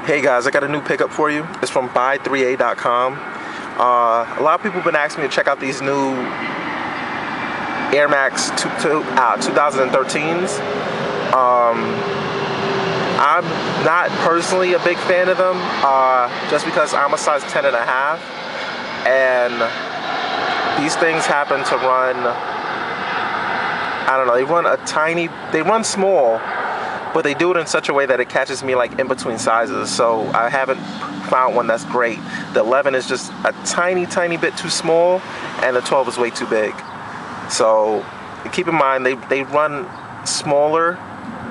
Hey guys, I got a new pickup for you. It's from buy3a.com. A lot of people have been asking me to check out these new Air Max 2013s. I'm not personally a big fan of them, just because I'm a size 10.5, and these things happen to run, I don't know, they run small, but they do it in such a way that it catches me like in between sizes, so I haven't found one that's great. The 11 is just a tiny bit too small, and the 12 is way too big. So keep in mind, they run smaller,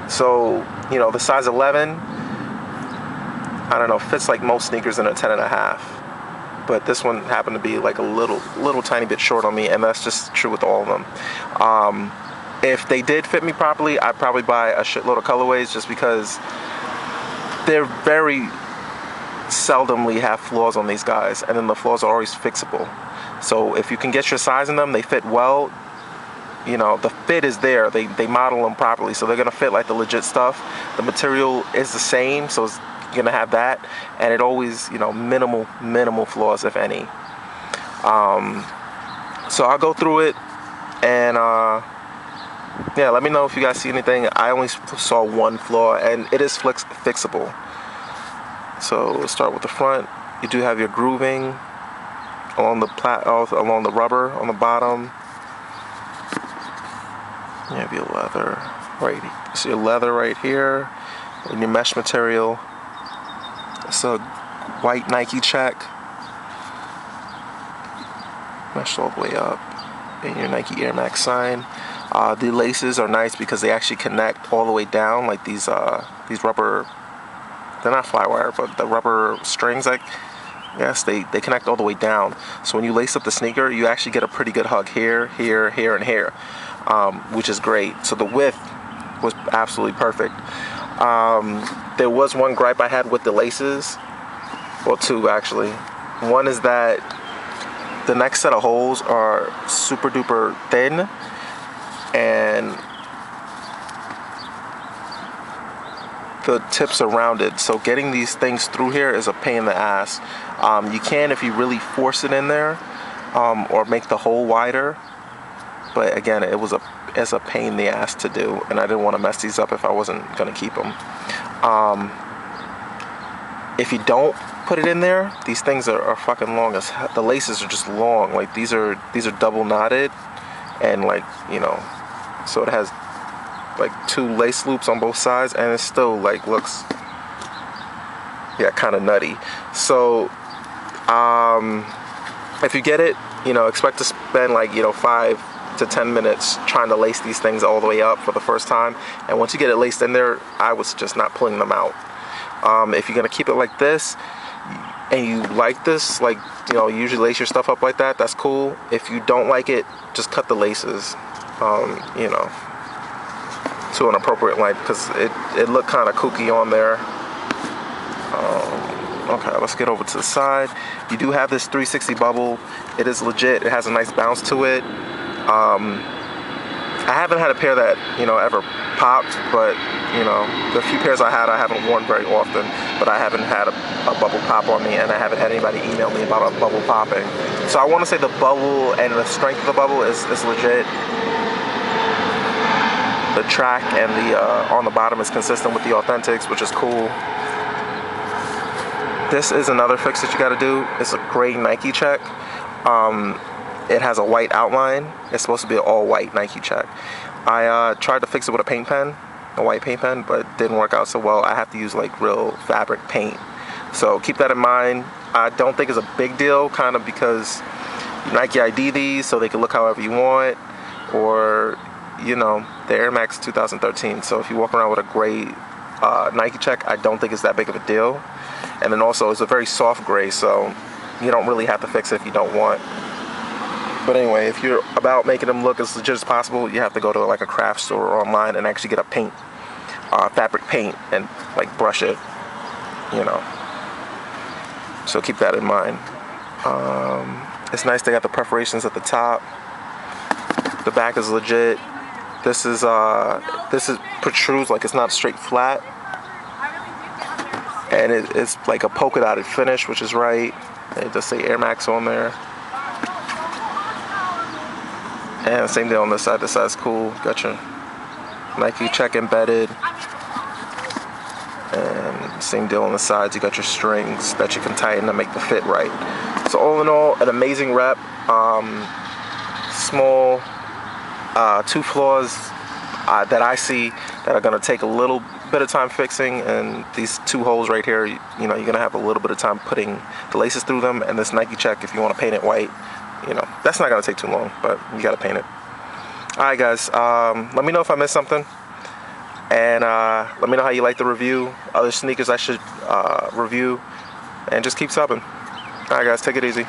so you know, the size 11, I don't know, fits like most sneakers in a 10.5. But this one happened to be like a little tiny bit short on me, and that's just true with all of them. If they did fit me properly, I'd probably buy a shitload of colorways, just because they're very seldomly have flaws on these guys, and then the flaws are always fixable. So if you can get your size in them, they fit well. You know, the fit is there. They model them properly, so they're gonna fit like the legit stuff. The material is the same, so it's gonna have that, and it always, you know, minimal flaws, if any. So I'll go through it, and yeah, let me know if you guys see anything. I only saw one flaw, and it is fixable. So we'll start with the front. You do have your grooving along the along the rubber on the bottom. You have your leather right. So your leather right here, and your mesh material. It's a white Nike check, meshed all the way up, and your Nike Air Max sign. The laces are nice because they actually connect all the way down, like these rubber. They're not fly wire, but the rubber strings, like, yes, they connect all the way down. So when you lace up the sneaker, you actually get a pretty good hug here, here, and here, which is great. So the width was absolutely perfect. There was one gripe I had with the laces, well, two actually. One is that the next set of holes are super duper thin, and the tips are rounded, so getting these things through here is a pain in the ass. You can if you really force it in there, or make the hole wider, but again, it's a pain in the ass to do, and I didn't want to mess these up if I wasn't gonna keep them. If you don't put it in there, these things are fucking long as hell. The laces are just long, like these are double knotted, and like, you know, so it has like 2 lace loops on both sides, and it still like looks, yeah, kind of nutty. So if you get it, you know, expect to spend like, you know, 5 to 10 minutes trying to lace these things all the way up for the first time, and once you get it laced in there, I would suggest not pulling them out. If you're gonna keep it like this, and you like this, like, you know, usually lace your stuff up like that, that's cool. If you don't like it, just cut the laces, you know, to an appropriate length, because it looked kind of kooky on there. Okay, let's get over to the side. You do have this 360 bubble. It is legit. It has a nice bounce to it. I haven't had a pair that, you know, ever popped, but, you know, the few pairs I haven't worn very often, but I haven't had a bubble pop on me, and I haven't had anybody email me about a bubble popping. So I want to say the bubble and the strength of the bubble is legit. The track and the on the bottom is consistent with the Authentics, which is cool. This is another fix that you got to do. It's a gray Nike check. It has a white outline. It's supposed to be an all white Nike check. I tried to fix it with a paint pen, a white paint pen, but it didn't work out so well. I have to use like real fabric paint. So keep that in mind. I don't think it's a big deal, kind of because Nike ID these so they can look however you want, or, you know, the Air Max 2013. So if you walk around with a gray Nike check, I don't think it's that big of a deal. And then also, it's a very soft gray, so you don't really have to fix it if you don't want. But anyway, if you're about making them look as legit as possible, you have to go to like a craft store or online and actually get a paint, fabric paint, and like brush it, you know. So keep that in mind. It's nice they got the perforations at the top. The back is legit. This is protrudes, like it's not straight flat. and it's like a polka dotted finish, which is right. It does say Air Max on there. And same deal on this side. This side's cool. Got your Nike check embedded. And same deal on the sides. You got your strings that you can tighten to make the fit right. So all in all, an amazing rep. Small, 2 flaws that I see that are going to take a little bit of time fixing, and these 2 holes right here, you know, you're going to have a little bit of time putting the laces through them. And this Nike check, if you want to paint it white, you know, that's not going to take too long, but you got to paint it. Alright guys, let me know if I missed something, and let me know how you like the review, other sneakers I should review, and just keep subbing. Alright guys, take it easy.